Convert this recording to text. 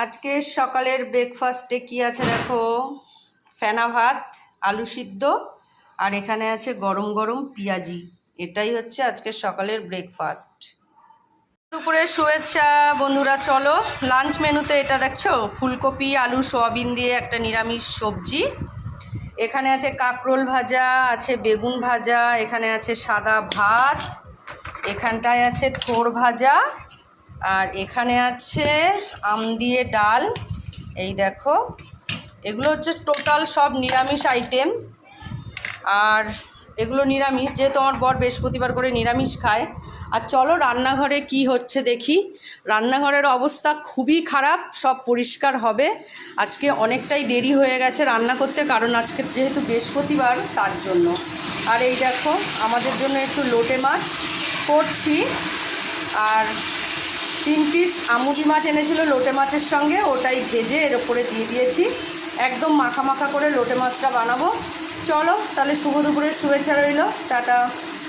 আজকে সকালের ব্রেকফাস্টে কি আছে দেখো, ফেনা ভাত, আলু সিদ্ধ, আর এখানে আছে গরম গরম পেঁয়াজি। এটাই হচ্ছে আজকের সকালের ব্রেকফাস্ট। দুপুরে শুভেচ্ছা বন্ধুরা। চলো লাঞ্চ মেনুতে এটা দেখছো, ফুলকপি আলু সোয়াবিন দিয়ে একটা নিরামিষ সবজি। এখানে আছে কাঁকরোল ভাজা, আছে বেগুন ভাজা, এখানে আছে সাদা ভাত, এখানটায় আছে থোড় ভাজা, আর এখানে আছে আম দিয়ে ডাল। এই দেখো, এগুলো হচ্ছে টোটাল সব নিরামিষ আইটেম। আর এগুলো নিরামিষ, যেহেতু আমার বর বৃহস্পতিবার করে নিরামিষ খায়। আর চলো রান্নাঘরে কি হচ্ছে দেখি। রান্নাঘরের অবস্থা খুবই খারাপ, সব পরিষ্কার হবে। আজকে অনেকটাই দেরি হয়ে গেছে রান্না করতে, কারণ আজকে যেহেতু বৃহস্পতিবার তার জন্য। আর এই দেখো, আমাদের জন্য একটু লোটে মাছ করছি। আর 3 পিস আমুদি মাছ এনেছিল লোটে মাছের সঙ্গে, ওটাই ভেজে এর ওপরে দিয়ে দিয়েছি। একদম মাখা মাখা করে লোটে মাছটা বানাবো। চলো তাহলে শুভ দুপুরের শুভেচ্ছা রইল, টাটা।